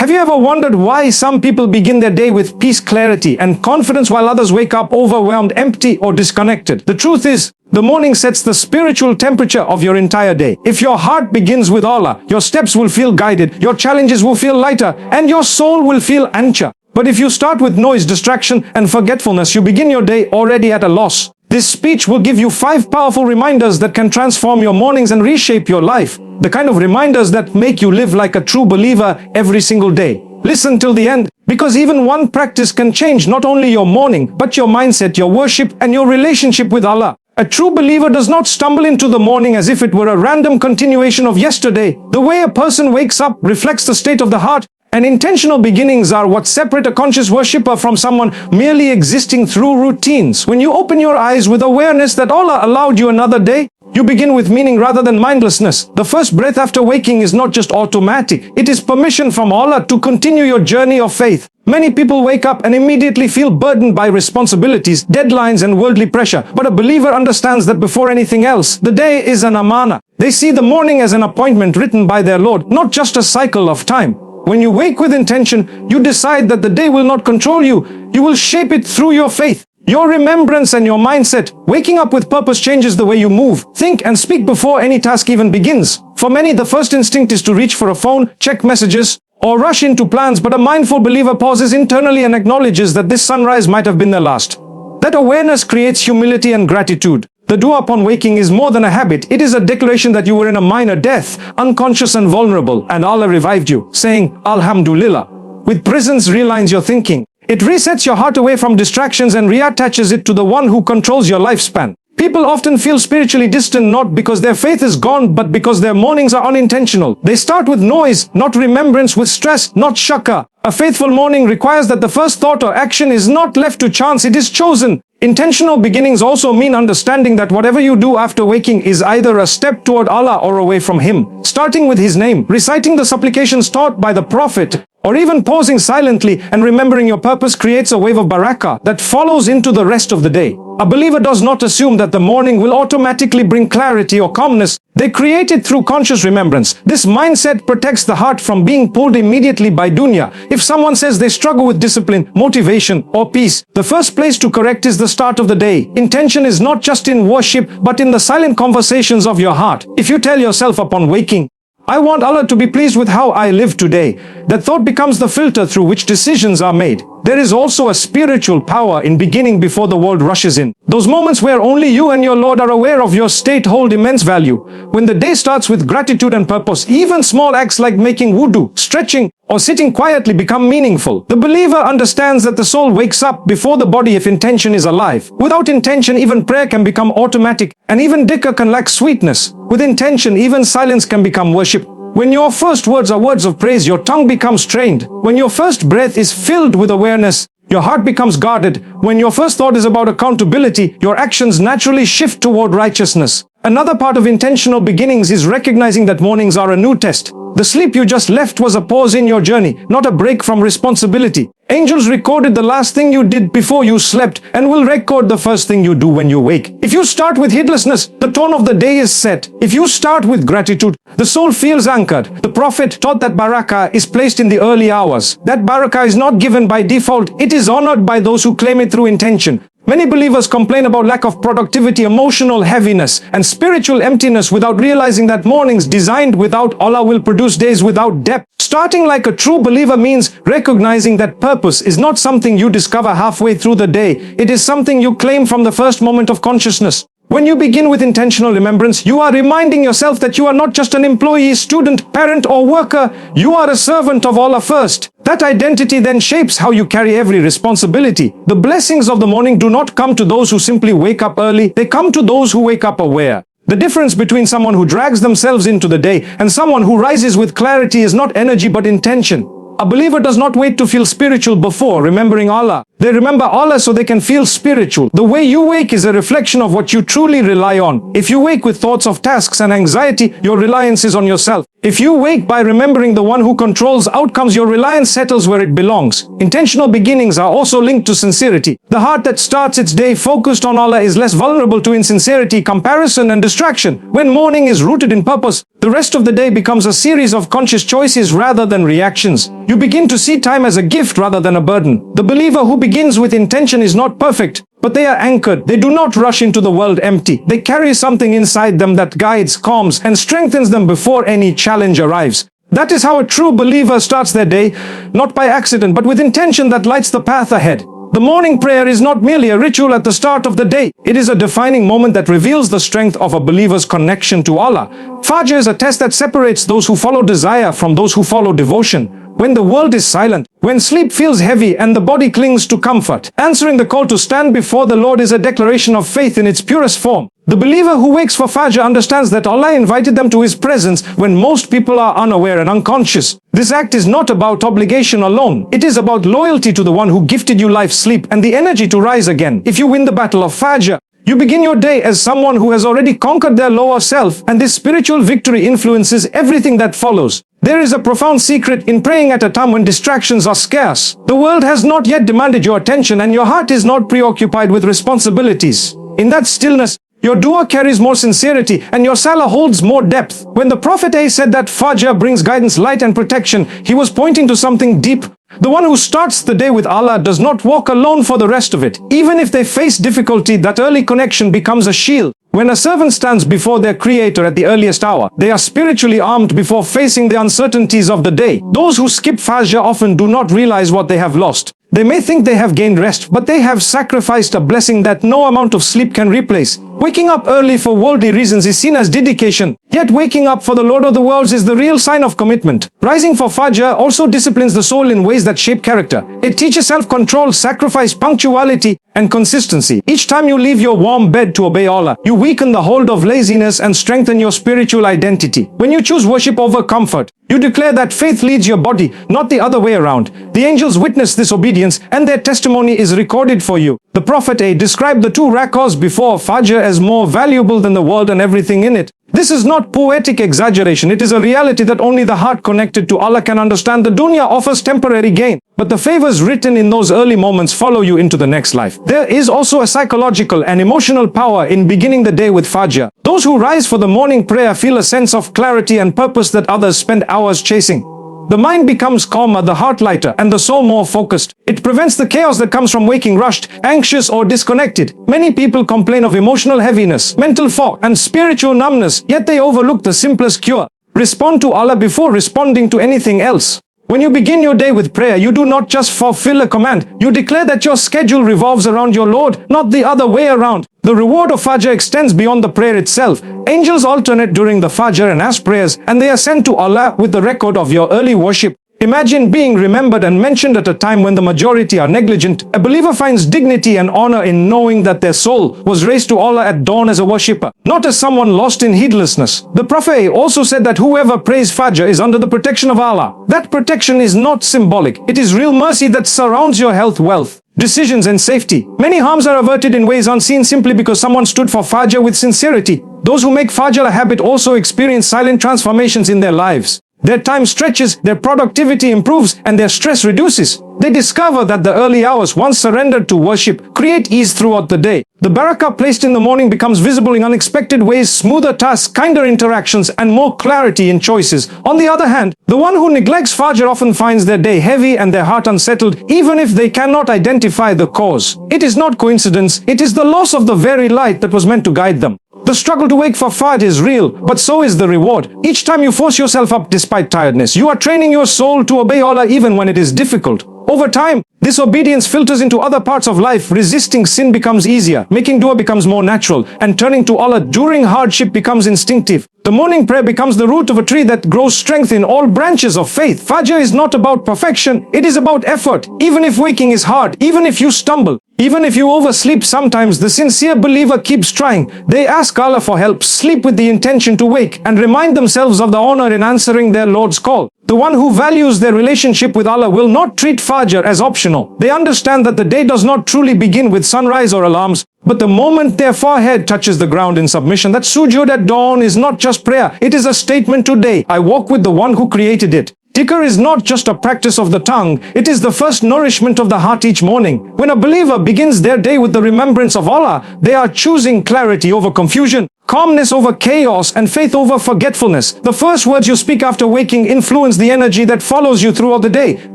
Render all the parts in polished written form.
Have you ever wondered why some people begin their day with peace, clarity, and confidence while others wake up overwhelmed, empty, or disconnected? The truth is, the morning sets the spiritual temperature of your entire day. If your heart begins with Allah, your steps will feel guided, your challenges will feel lighter, and your soul will feel ancha. But if you start with noise, distraction, and forgetfulness, you begin your day already at a loss. This speech will give you 5 powerful reminders that can transform your mornings and reshape your life. The kind of reminders that make you live like a true believer every single day. Listen till the end, because even one practice can change not only your morning, but your mindset, your worship, and your relationship with Allah. A true believer does not stumble into the morning as if it were a random continuation of yesterday. The way a person wakes up reflects the state of the heart, and intentional beginnings are what separate a conscious worshipper from someone merely existing through routines. When you open your eyes with awareness that Allah allowed you another day, you begin with meaning rather than mindlessness. The first breath after waking is not just automatic. It is permission from Allah to continue your journey of faith. Many people wake up and immediately feel burdened by responsibilities, deadlines, and worldly pressure. But a believer understands that before anything else, the day is an amana. They see the morning as an appointment written by their Lord, not just a cycle of time. When you wake with intention, you decide that the day will not control you. You will shape it through your faith, your remembrance, and your mindset. Waking up with purpose changes the way you move, think, and speak before any task even begins. For many, the first instinct is to reach for a phone, check messages, or rush into plans, but a mindful believer pauses internally and acknowledges that this sunrise might have been the last. That awareness creates humility and gratitude. The dua upon waking is more than a habit. It is a declaration that you were in a minor death, unconscious and vulnerable, and Allah revived you, saying, Alhamdulillah. With presence realigns your thinking. It resets your heart away from distractions and reattaches it to the one who controls your lifespan. People often feel spiritually distant not because their faith is gone, but because their mornings are unintentional. They start with noise, not remembrance, with stress, not shakka. A faithful morning requires that the first thought or action is not left to chance, it is chosen. Intentional beginnings also mean understanding that whatever you do after waking is either a step toward Allah or away from Him. Starting with His name, reciting the supplications taught by the Prophet, or even pausing silently and remembering your purpose creates a wave of barakah that follows into the rest of the day. A believer does not assume that the morning will automatically bring clarity or calmness. They create it through conscious remembrance. This mindset protects the heart from being pulled immediately by dunya. If someone says they struggle with discipline, motivation, or peace, the first place to correct is the start of the day. Intention is not just in worship, but in the silent conversations of your heart. If you tell yourself upon waking, I want Allah to be pleased with how I live today, that thought becomes the filter through which decisions are made. There is also a spiritual power in beginning before the world rushes in. Those moments where only you and your Lord are aware of your state hold immense value. When the day starts with gratitude and purpose, even small acts like making wudu, stretching, or sitting quietly become meaningful. The believer understands that the soul wakes up before the body if intention is alive. Without intention, even prayer can become automatic, and even dhikr can lack sweetness. With intention, even silence can become worship. When your first words are words of praise, your tongue becomes trained. When your first breath is filled with awareness, your heart becomes guarded. When your first thought is about accountability, your actions naturally shift toward righteousness. Another part of intentional beginnings is recognizing that mornings are a new test. The sleep you just left was a pause in your journey, not a break from responsibility. Angels recorded the last thing you did before you slept and will record the first thing you do when you wake. If you start with heedlessness, the tone of the day is set. If you start with gratitude, the soul feels anchored. The Prophet taught that barakah is placed in the early hours. That barakah is not given by default, it is honored by those who claim it through intention. Many believers complain about lack of productivity, emotional heaviness, and spiritual emptiness without realizing that mornings designed without Allah will produce days without depth. Starting like a true believer means recognizing that purpose is not something you discover halfway through the day. It is something you claim from the first moment of consciousness. When you begin with intentional remembrance, you are reminding yourself that you are not just an employee, student, parent, or worker. You are a servant of Allah first. That identity then shapes how you carry every responsibility. The blessings of the morning do not come to those who simply wake up early. They come to those who wake up aware. The difference between someone who drags themselves into the day and someone who rises with clarity is not energy but intention. A believer does not wait to feel spiritual before remembering Allah. They remember Allah so they can feel spiritual. The way you wake is a reflection of what you truly rely on. If you wake with thoughts of tasks and anxiety, your reliance is on yourself. If you wake by remembering the one who controls outcomes, your reliance settles where it belongs. Intentional beginnings are also linked to sincerity. The heart that starts its day focused on Allah is less vulnerable to insincerity, comparison, and distraction. When morning is rooted in purpose, the rest of the day becomes a series of conscious choices rather than reactions. You begin to see time as a gift rather than a burden. The believer who begins with intention is not perfect, but they are anchored. They do not rush into the world empty. They carry something inside them that guides, calms, and strengthens them before any challenge arrives. That is how a true believer starts their day, not by accident, but with intention that lights the path ahead. The morning prayer is not merely a ritual at the start of the day. It is a defining moment that reveals the strength of a believer's connection to Allah. Fajr is a test that separates those who follow desire from those who follow devotion. When the world is silent, when sleep feels heavy and the body clings to comfort, answering the call to stand before the Lord is a declaration of faith in its purest form. The believer who wakes for Fajr understands that Allah invited them to His presence when most people are unaware and unconscious. This act is not about obligation alone. It is about loyalty to the one who gifted you life, sleep, and the energy to rise again. If you win the battle of Fajr, you begin your day as someone who has already conquered their lower self, and this spiritual victory influences everything that follows. There is a profound secret in praying at a time when distractions are scarce. The world has not yet demanded your attention and your heart is not preoccupied with responsibilities. In that stillness, your dua carries more sincerity and your salah holds more depth. When the Prophet said that Fajr brings guidance, light and protection, he was pointing to something deep. The one who starts the day with Allah does not walk alone for the rest of it. Even if they face difficulty, that early connection becomes a shield. When a servant stands before their Creator at the earliest hour, they are spiritually armed before facing the uncertainties of the day. Those who skip Fajr often do not realize what they have lost. They may think they have gained rest, but they have sacrificed a blessing that no amount of sleep can replace. Waking up early for worldly reasons is seen as dedication, yet waking up for the Lord of the worlds is the real sign of commitment. Rising for Fajr also disciplines the soul in ways that shape character. It teaches self-control, sacrifice, punctuality, and consistency. Each time you leave your warm bed to obey Allah, you weaken the hold of laziness and strengthen your spiritual identity. When you choose worship over comfort, you declare that faith leads your body, not the other way around. The angels witness this obedience and their testimony is recorded for you. The Prophet described the 2 rakahs before Fajr as more valuable than the world and everything in it. This is not poetic exaggeration. It is a reality that only the heart connected to Allah can understand. The dunya offers temporary gain, but the favors written in those early moments follow you into the next life. There is also a psychological and emotional power in beginning the day with Fajr. Those who rise for the morning prayer feel a sense of clarity and purpose that others spend hours chasing. The mind becomes calmer, the heart lighter, and the soul more focused. It prevents the chaos that comes from waking rushed, anxious, or disconnected. Many people complain of emotional heaviness, mental fog, and spiritual numbness, yet they overlook the simplest cure. Respond to Allah before responding to anything else. When you begin your day with prayer, you do not just fulfill a command. You declare that your schedule revolves around your Lord, not the other way around. The reward of Fajr extends beyond the prayer itself. Angels alternate during the Fajr and Asr prayers, and they are sent to Allah with the record of your early worship. Imagine being remembered and mentioned at a time when the majority are negligent. A believer finds dignity and honor in knowing that their soul was raised to Allah at dawn as a worshipper, not as someone lost in heedlessness. The Prophet also said that whoever prays Fajr is under the protection of Allah. That protection is not symbolic. It is real mercy that surrounds your health, wealth, decisions, and safety. Many harms are averted in ways unseen simply because someone stood for Fajr with sincerity. Those who make Fajr a habit also experience silent transformations in their lives. Their time stretches, their productivity improves, and their stress reduces. They discover that the early hours, once surrendered to worship, create ease throughout the day. The barakah placed in the morning becomes visible in unexpected ways, smoother tasks, kinder interactions, and more clarity in choices. On the other hand, the one who neglects Fajr often finds their day heavy and their heart unsettled, even if they cannot identify the cause. It is not coincidence, it is the loss of the very light that was meant to guide them. The struggle to wake for Fajr is real, but so is the reward. Each time you force yourself up despite tiredness, you are training your soul to obey Allah even when it is difficult. Over time, this obedience filters into other parts of life. Resisting sin becomes easier, making dua becomes more natural, and turning to Allah during hardship becomes instinctive. The morning prayer becomes the root of a tree that grows strength in all branches of faith. Fajr is not about perfection, it is about effort. Even if waking is hard, even if you stumble, Even if you oversleep sometimes, the sincere believer keeps trying. They ask Allah for help, sleep with the intention to wake, and remind themselves of the honor in answering their Lord's call. The one who values their relationship with Allah will not treat Fajr as optional. They understand that the day does not truly begin with sunrise or alarms, but the moment their forehead touches the ground in submission. That sujood at dawn is not just prayer, it is a statement: today I walk with the one who created it. Dhikr is not just a practice of the tongue, it is the first nourishment of the heart each morning. When a believer begins their day with the remembrance of Allah, they are choosing clarity over confusion, calmness over chaos, and faith over forgetfulness. The first words you speak after waking influence the energy that follows you throughout the day.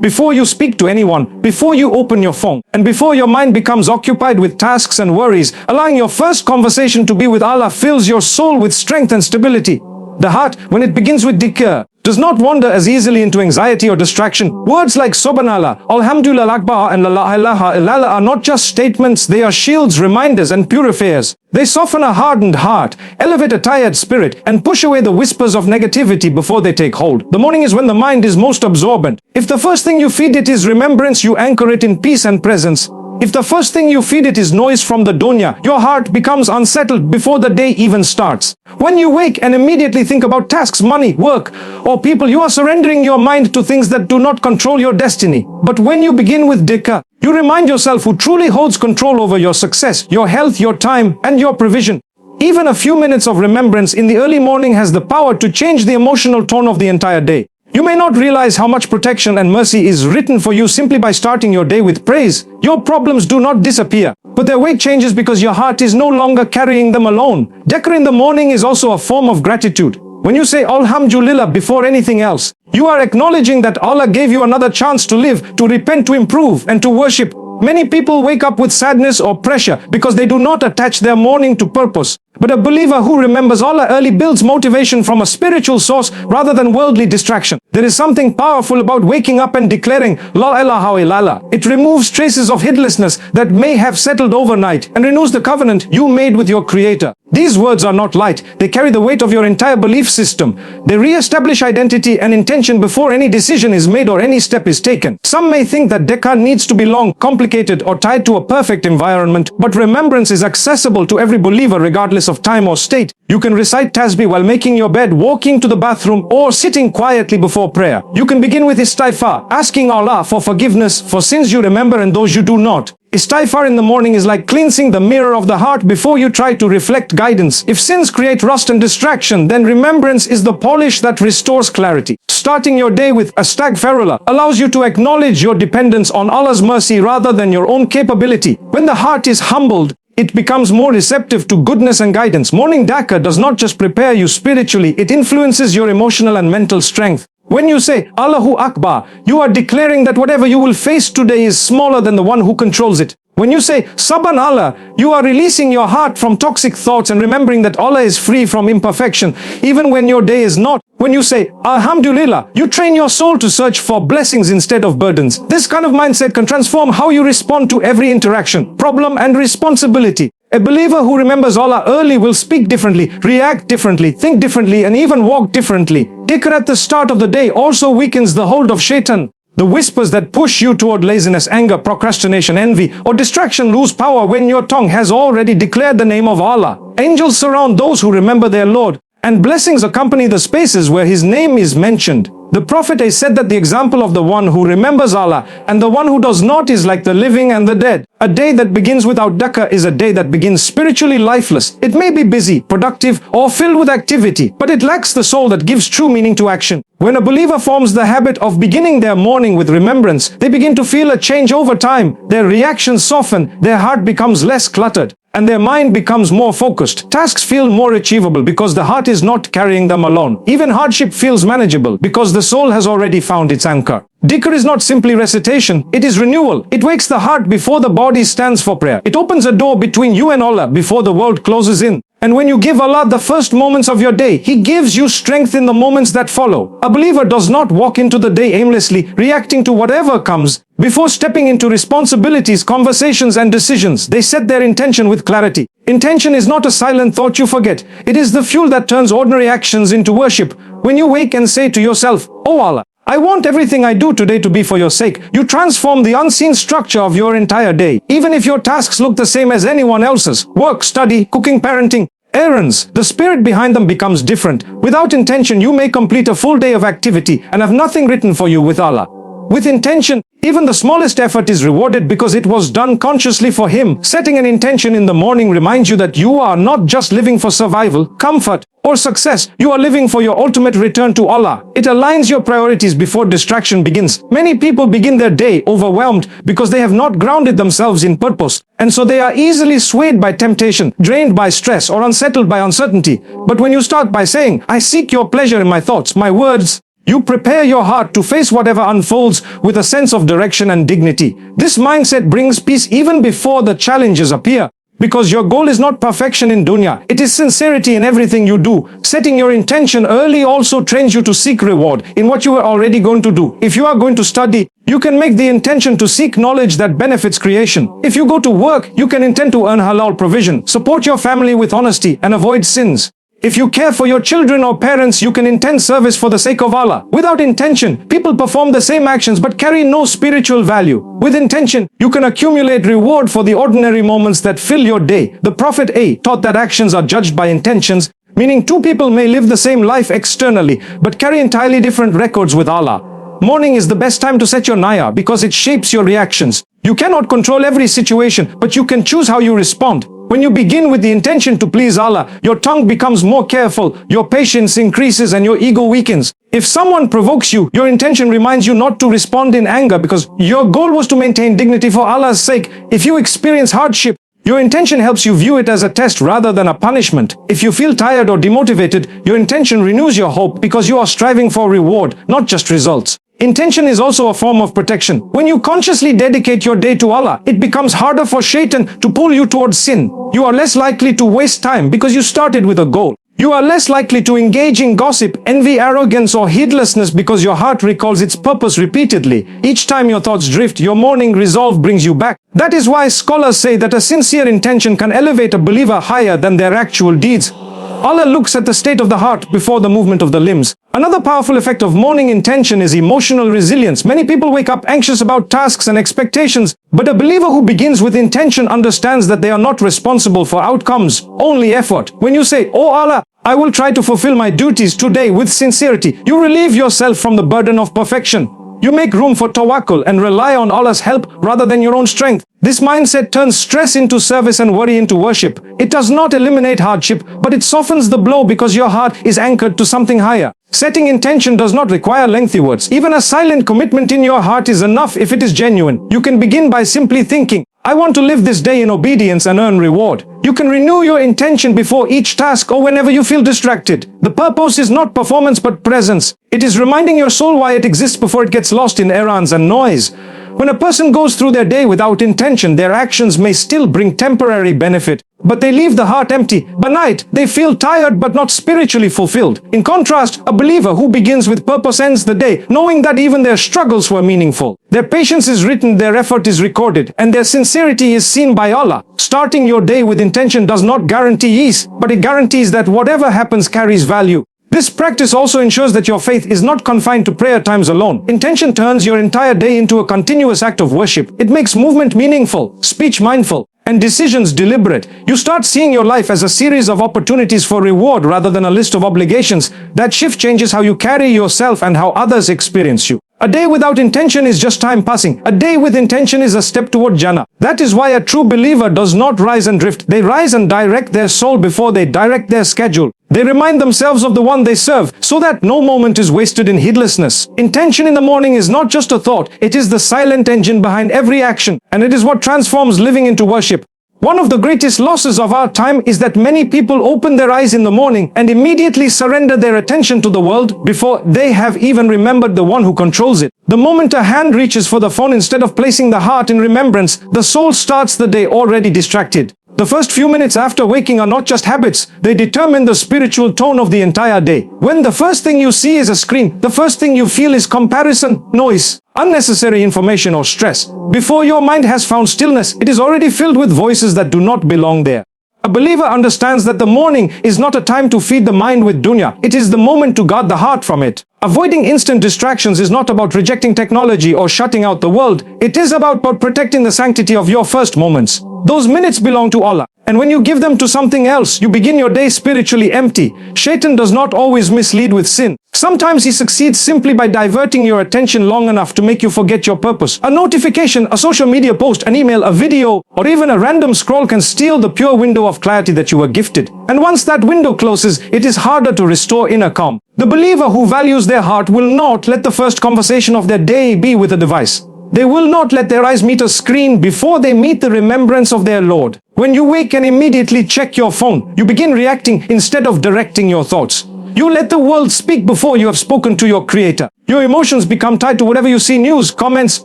Before you speak to anyone, before you open your phone, and before your mind becomes occupied with tasks and worries, allowing your first conversation to be with Allah fills your soul with strength and stability. The heart, when it begins with dhikr, does not wander as easily into anxiety or distraction. Words like Subhanallah, Alhamdulillah Akbar, and La ilaha illallah are not just statements, they are shields, reminders, and purifiers. They soften a hardened heart, elevate a tired spirit, and push away the whispers of negativity before they take hold. The morning is when the mind is most absorbent. If the first thing you feed it is remembrance, you anchor it in peace and presence. If the first thing you feed it is noise from the dunya, your heart becomes unsettled before the day even starts. When you wake and immediately think about tasks, money, work, or people, you are surrendering your mind to things that do not control your destiny. But when you begin with dhikr, you remind yourself who truly holds control over your success, your health, your time, and your provision. Even a few minutes of remembrance in the early morning has the power to change the emotional tone of the entire day. You may not realize how much protection and mercy is written for you simply by starting your day with praise. Your problems do not disappear, but their weight changes because your heart is no longer carrying them alone. Dhikr in the morning is also a form of gratitude. When you say Alhamdulillah before anything else, you are acknowledging that Allah gave you another chance to live, to repent, to improve, and to worship. Many people wake up with sadness or pressure because they do not attach their morning to purpose. But a believer who remembers Allah early builds motivation from a spiritual source rather than worldly distraction. There is something powerful about waking up and declaring La ilaha illallah. It removes traces of heedlessness that may have settled overnight and renews the covenant you made with your Creator. These words are not light. They carry the weight of your entire belief system. They re-establish identity and intention before any decision is made or any step is taken. Some may think that dhikr needs to be long, complicated, or tied to a perfect environment, but remembrance is accessible to every believer regardless of time or state. You can recite tasbih while making your bed, walking to the bathroom, or sitting quietly before prayer. You can begin with istighfar, asking Allah for forgiveness for sins you remember and those you do not. Istighfar in the morning is like cleansing the mirror of the heart before you try to reflect guidance. If sins create rust and distraction, then remembrance is the polish that restores clarity. Starting your day with astaghfirullah allows you to acknowledge your dependence on Allah's mercy rather than your own capability. When the heart is humbled, it becomes more receptive to goodness and guidance. Morning dhikr does not just prepare you spiritually, it influences your emotional and mental strength. When you say Allahu Akbar, you are declaring that whatever you will face today is smaller than the one who controls it. When you say Subhanallah, you are releasing your heart from toxic thoughts and remembering that Allah is free from imperfection, even when your day is not. When you say Alhamdulillah, you train your soul to search for blessings instead of burdens. This kind of mindset can transform how you respond to every interaction, problem, and responsibility. A believer who remembers Allah early will speak differently, react differently, think differently, and even walk differently. Dhikr at the start of the day also weakens the hold of shaitan. The whispers that push you toward laziness, anger, procrastination, envy, or distraction lose power when your tongue has already declared the name of Allah. Angels surround those who remember their Lord, and blessings accompany the spaces where His name is mentioned. The Prophet has said that the example of the one who remembers Allah and the one who does not is like the living and the dead. A day that begins without dhikr is a day that begins spiritually lifeless. It may be busy, productive, or filled with activity, but it lacks the soul that gives true meaning to action. When a believer forms the habit of beginning their morning with remembrance, they begin to feel a change over time. Their reactions soften, their heart becomes less cluttered, and their mind becomes more focused. Tasks feel more achievable because the heart is not carrying them alone. Even hardship feels manageable because the soul has already found its anchor. Dhikr is not simply recitation, it is renewal. It wakes the heart before the body stands for prayer. It opens a door between you and Allah before the world closes in. And when you give Allah the first moments of your day, He gives you strength in the moments that follow. A believer does not walk into the day aimlessly, reacting to whatever comes. Before stepping into responsibilities, conversations, and decisions, they set their intention with clarity. Intention is not a silent thought you forget. It is the fuel that turns ordinary actions into worship. When you wake and say to yourself, "Oh Allah, I want everything I do today to be for your sake. You transform the unseen structure of your entire day. Even if your tasks look the same as anyone else's, work, study, cooking, parenting, errands, the spirit behind them becomes different. Without intention, you may complete a full day of activity and have nothing written for you with Allah. With intention, even the smallest effort is rewarded because it was done consciously for Him. Setting an intention in the morning reminds you that you are not just living for survival, comfort, or success. You are living for your ultimate return to Allah. It aligns your priorities before distraction begins. Many people begin their day overwhelmed because they have not grounded themselves in purpose, and so they are easily swayed by temptation, drained by stress, or unsettled by uncertainty. But when you start by saying, I seek your pleasure in my thoughts, my words, you prepare your heart to face whatever unfolds with a sense of direction and dignity. This mindset brings peace even before the challenges appear. Because your goal is not perfection in dunya, it is sincerity in everything you do. Setting your intention early also trains you to seek reward in what you are already going to do. If you are going to study, you can make the intention to seek knowledge that benefits creation. If you go to work, you can intend to earn halal provision, support your family with honesty, and avoid sins. If you care for your children or parents, you can intend service for the sake of Allah. Without intention, people perform the same actions but carry no spiritual value. With intention, you can accumulate reward for the ordinary moments that fill your day. The Prophet A taught that actions are judged by intentions, meaning two people may live the same life externally but carry entirely different records with Allah. Morning is the best time to set your niyah because it shapes your reactions. You cannot control every situation, but you can choose how you respond. When you begin with the intention to please Allah, your tongue becomes more careful, your patience increases, and your ego weakens. If someone provokes you, your intention reminds you not to respond in anger because your goal was to maintain dignity for Allah's sake. If you experience hardship, your intention helps you view it as a test rather than a punishment. If you feel tired or demotivated, your intention renews your hope because you are striving for reward, not just results. Intention is also a form of protection. When you consciously dedicate your day to Allah, it becomes harder for Shaitan to pull you towards sin. You are less likely to waste time because you started with a goal. You are less likely to engage in gossip, envy, arrogance, or heedlessness because your heart recalls its purpose repeatedly. Each time your thoughts drift, your morning resolve brings you back. That is why scholars say that a sincere intention can elevate a believer higher than their actual deeds. Allah looks at the state of the heart before the movement of the limbs. Another powerful effect of morning intention is emotional resilience. Many people wake up anxious about tasks and expectations, but a believer who begins with intention understands that they are not responsible for outcomes, only effort. When you say, "Oh Allah, I will try to fulfill my duties today with sincerity," you relieve yourself from the burden of perfection. You make room for tawakkul and rely on Allah's help rather than your own strength. This mindset turns stress into service and worry into worship. It does not eliminate hardship, but it softens the blow because your heart is anchored to something higher. Setting intention does not require lengthy words. Even a silent commitment in your heart is enough if it is genuine. You can begin by simply thinking, "I want to live this day in obedience and earn reward." You can renew your intention before each task or whenever you feel distracted. The purpose is not performance but presence. It is reminding your soul why it exists before it gets lost in errands and noise. When a person goes through their day without intention, their actions may still bring temporary benefit, but they leave the heart empty. By night, they feel tired but not spiritually fulfilled. In contrast, a believer who begins with purpose ends the day, knowing that even their struggles were meaningful. Their patience is written, their effort is recorded, and their sincerity is seen by Allah. Starting your day with intention does not guarantee ease, but it guarantees that whatever happens carries value. This practice also ensures that your faith is not confined to prayer times alone. Intention turns your entire day into a continuous act of worship. It makes movement meaningful, speech mindful, and decisions deliberate. You start seeing your life as a series of opportunities for reward rather than a list of obligations. That shift changes how you carry yourself and how others experience you. A day without intention is just time passing. A day with intention is a step toward Jannah. That is why a true believer does not rise and drift. They rise and direct their soul before they direct their schedule. They remind themselves of the one they serve, so that no moment is wasted in heedlessness. Intention in the morning is not just a thought, it is the silent engine behind every action, and it is what transforms living into worship. One of the greatest losses of our time is that many people open their eyes in the morning and immediately surrender their attention to the world before they have even remembered the one who controls it. The moment a hand reaches for the phone instead of placing the heart in remembrance, the soul starts the day already distracted. The first few minutes after waking are not just habits, they determine the spiritual tone of the entire day. When the first thing you see is a screen, the first thing you feel is comparison, noise, unnecessary information or stress. Before your mind has found stillness, it is already filled with voices that do not belong there. A believer understands that the morning is not a time to feed the mind with dunya. It is the moment to guard the heart from it. Avoiding instant distractions is not about rejecting technology or shutting out the world. It is about protecting the sanctity of your first moments. Those minutes belong to Allah. And when you give them to something else, you begin your day spiritually empty. Shaitan does not always mislead with sin. Sometimes he succeeds simply by diverting your attention long enough to make you forget your purpose. A notification, a social media post, an email, a video, or even a random scroll can steal the pure window of clarity that you were gifted. And once that window closes, it is harder to restore inner calm. The believer who values their heart will not let the first conversation of their day be with a device. They will not let their eyes meet a screen before they meet the remembrance of their Lord. When you wake and immediately check your phone, you begin reacting instead of directing your thoughts. You let the world speak before you have spoken to your Creator. Your emotions become tied to whatever you see: news, comments,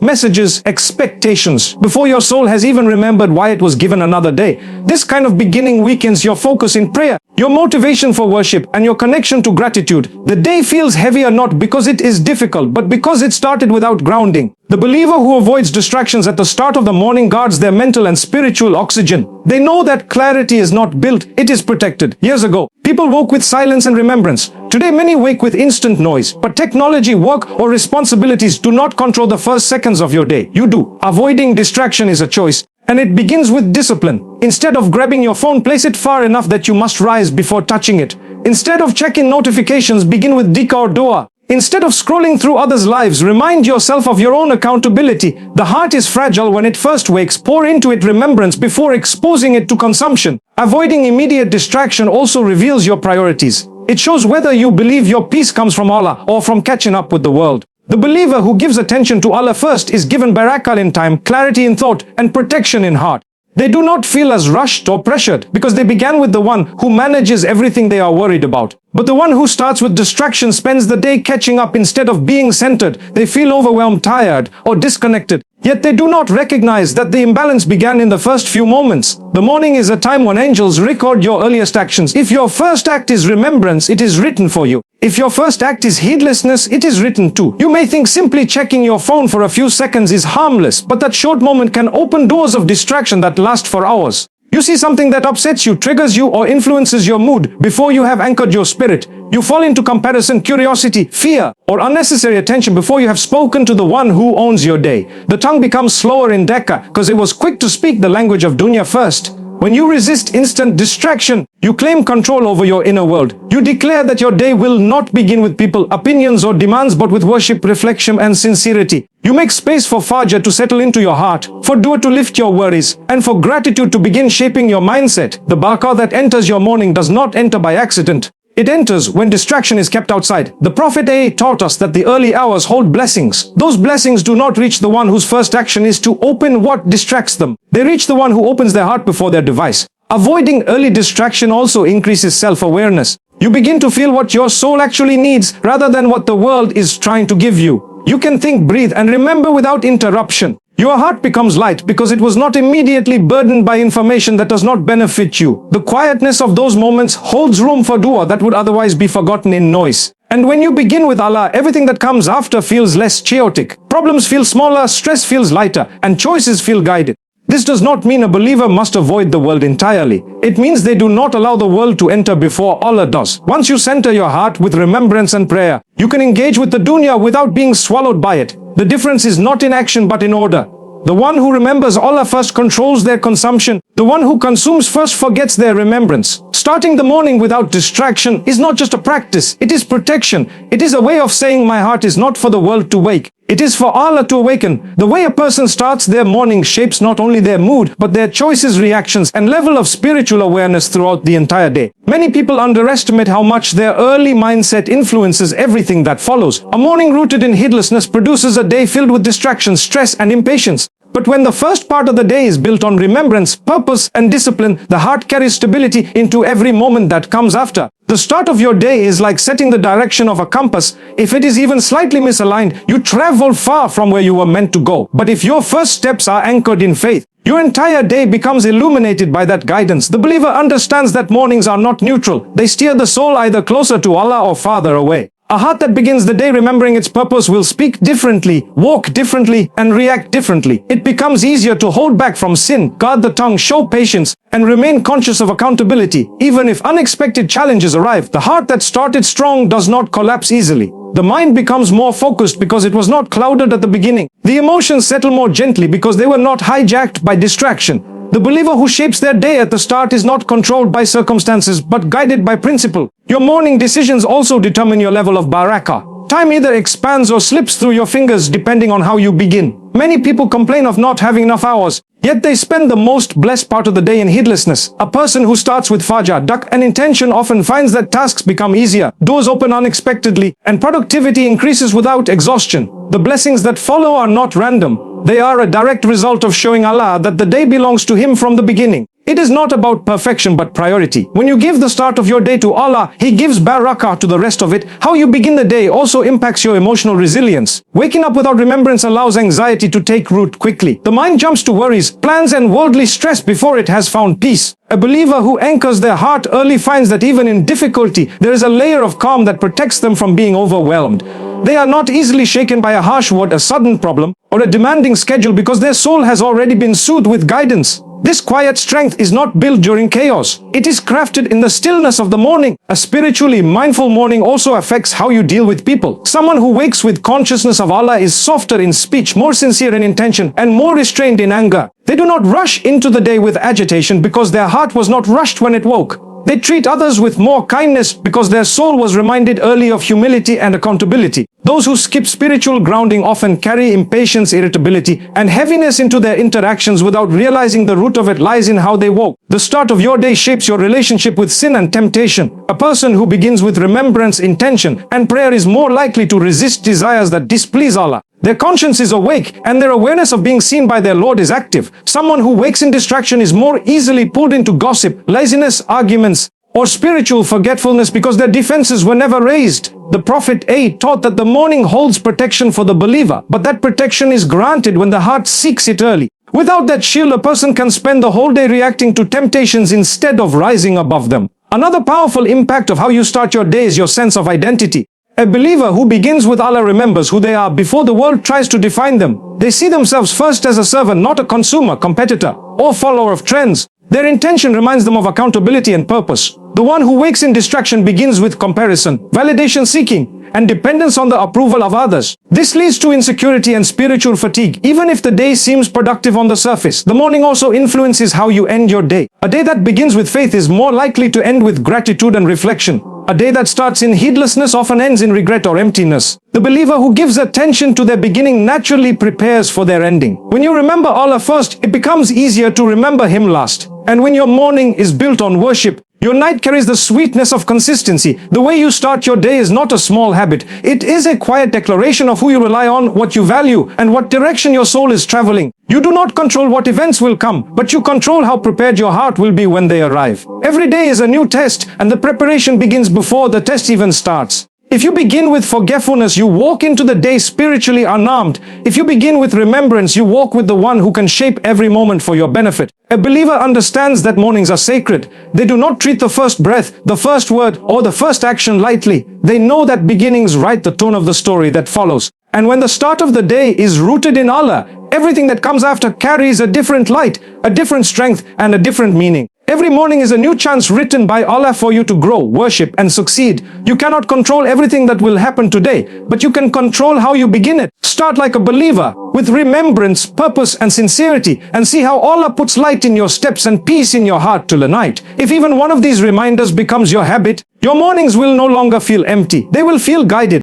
messages, expectations, before your soul has even remembered why it was given another day. This kind of beginning weakens your focus in prayer, your motivation for worship, and your connection to gratitude. The day feels heavier not because it is difficult, but because it started without grounding. The believer who avoids distractions at the start of the morning guards their mental and spiritual oxygen. They know that clarity is not built, it is protected. Years ago, people woke with silence and remembrance. Today, many wake with instant noise. But technology, work, or responsibilities do not control the first seconds of your day. You do. Avoiding distraction is a choice. And it begins with discipline. Instead of grabbing your phone, place it far enough that you must rise before touching it. Instead of checking notifications, begin with dhikr or dua. Instead of scrolling through others' lives, remind yourself of your own accountability. The heart is fragile when it first wakes. Pour into it remembrance before exposing it to consumption. Avoiding immediate distraction also reveals your priorities. It shows whether you believe your peace comes from Allah or from catching up with the world. The believer who gives attention to Allah first is given barakah in time, clarity in thought, and protection in heart. They do not feel as rushed or pressured because they began with the one who manages everything they are worried about. But the one who starts with distraction spends the day catching up instead of being centered. They feel overwhelmed, tired, or disconnected. Yet they do not recognize that the imbalance began in the first few moments. The morning is a time when angels record your earliest actions. If your first act is remembrance, it is written for you. If your first act is heedlessness, it is written too. You may think simply checking your phone for a few seconds is harmless, but that short moment can open doors of distraction that last for hours. You see something that upsets you, triggers you, or influences your mood before you have anchored your spirit. You fall into comparison, curiosity, fear, or unnecessary attention before you have spoken to the one who owns your day. The tongue becomes slower in Dhikr because it was quick to speak the language of dunya first. When you resist instant distraction, you claim control over your inner world. You declare that your day will not begin with people, opinions, or demands, but with worship, reflection, and sincerity. You make space for Fajr to settle into your heart, for dua to lift your worries, and for gratitude to begin shaping your mindset. The barakah that enters your morning does not enter by accident. It enters when distraction is kept outside. The Prophet taught us that the early hours hold blessings. Those blessings do not reach the one whose first action is to open what distracts them. They reach the one who opens their heart before their device. Avoiding early distraction also increases self-awareness. You begin to feel what your soul actually needs rather than what the world is trying to give you. You can think, breathe, and remember without interruption. Your heart becomes light because it was not immediately burdened by information that does not benefit you. The quietness of those moments holds room for dua that would otherwise be forgotten in noise. And when you begin with Allah, everything that comes after feels less chaotic. Problems feel smaller, stress feels lighter, and choices feel guided. This does not mean a believer must avoid the world entirely. It means they do not allow the world to enter before Allah does. Once you center your heart with remembrance and prayer, you can engage with the dunya without being swallowed by it. The difference is not in action but in order. The one who remembers Allah first controls their consumption. The one who consumes first forgets their remembrance. Starting the morning without distraction is not just a practice, it is protection. It is a way of saying my heart is not for the world to wake. It is for Allah to awaken. The way a person starts their morning shapes not only their mood, but their choices, reactions, and level of spiritual awareness throughout the entire day. Many people underestimate how much their early mindset influences everything that follows. A morning rooted in heedlessness produces a day filled with distractions, stress, and impatience. But when the first part of the day is built on remembrance, purpose, and discipline, the heart carries stability into every moment that comes after. The start of your day is like setting the direction of a compass. If it is even slightly misaligned, you travel far from where you were meant to go. But if your first steps are anchored in faith, your entire day becomes illuminated by that guidance. The believer understands that mornings are not neutral. They steer the soul either closer to Allah or farther away. A heart that begins the day remembering its purpose will speak differently, walk differently, and react differently. It becomes easier to hold back from sin, guard the tongue, show patience, and remain conscious of accountability. Even if unexpected challenges arrive, the heart that started strong does not collapse easily. The mind becomes more focused because it was not clouded at the beginning. The emotions settle more gently because they were not hijacked by distraction. The believer who shapes their day at the start is not controlled by circumstances but guided by principle. Your morning decisions also determine your level of barakah. Time either expands or slips through your fingers depending on how you begin. Many people complain of not having enough hours, yet they spend the most blessed part of the day in heedlessness. A person who starts with Fajr, Dhikr and intention often finds that tasks become easier, doors open unexpectedly, and productivity increases without exhaustion. The blessings that follow are not random. They are a direct result of showing Allah that the day belongs to Him from the beginning. It is not about perfection but priority. When you give the start of your day to Allah, He gives barakah to the rest of it. How you begin the day also impacts your emotional resilience. Waking up without remembrance allows anxiety to take root quickly. The mind jumps to worries, plans and worldly stress before it has found peace. A believer who anchors their heart early finds that even in difficulty, there is a layer of calm that protects them from being overwhelmed. They are not easily shaken by a harsh word, a sudden problem, or a demanding schedule because their soul has already been soothed with guidance. This quiet strength is not built during chaos. It is crafted in the stillness of the morning. A spiritually mindful morning also affects how you deal with people. Someone who wakes with consciousness of Allah is softer in speech, more sincere in intention, and more restrained in anger. They do not rush into the day with agitation because their heart was not rushed when it woke. They treat others with more kindness because their soul was reminded early of humility and accountability. Those who skip spiritual grounding often carry impatience, irritability, and heaviness into their interactions without realizing the root of it lies in how they walk. The start of your day shapes your relationship with sin and temptation. A person who begins with remembrance, intention, and prayer is more likely to resist desires that displease Allah. Their conscience is awake and their awareness of being seen by their Lord is active. Someone who wakes in distraction is more easily pulled into gossip, laziness, arguments, or spiritual forgetfulness because their defenses were never raised. The Prophet taught that the morning holds protection for the believer, but that protection is granted when the heart seeks it early. Without that shield, a person can spend the whole day reacting to temptations instead of rising above them. Another powerful impact of how you start your day is your sense of identity. A believer who begins with Allah remembers who they are before the world tries to define them. They see themselves first as a servant, not a consumer, competitor, or follower of trends. Their intention reminds them of accountability and purpose. The one who wakes in distraction begins with comparison, validation seeking, and dependence on the approval of others. This leads to insecurity and spiritual fatigue. Even if the day seems productive on the surface, the morning also influences how you end your day. A day that begins with faith is more likely to end with gratitude and reflection. A day that starts in heedlessness often ends in regret or emptiness. The believer who gives attention to their beginning naturally prepares for their ending. When you remember Allah first, it becomes easier to remember Him last. And when your morning is built on worship, your night carries the sweetness of consistency. The way you start your day is not a small habit. It is a quiet declaration of who you rely on, what you value, and what direction your soul is traveling. You do not control what events will come, but you control how prepared your heart will be when they arrive. Every day is a new test, and the preparation begins before the test even starts. If you begin with forgetfulness, you walk into the day spiritually unarmed. If you begin with remembrance, you walk with the one who can shape every moment for your benefit. A believer understands that mornings are sacred. They do not treat the first breath, the first word, or the first action lightly. They know that beginnings write the tone of the story that follows. And when the start of the day is rooted in Allah, everything that comes after carries a different light, a different strength, and a different meaning. Every morning is a new chance written by Allah for you to grow, worship, and succeed. You cannot control everything that will happen today, but you can control how you begin it. Start like a believer, with remembrance, purpose, and sincerity, and see how Allah puts light in your steps and peace in your heart till the night. If even one of these reminders becomes your habit, your mornings will no longer feel empty. They will feel guided.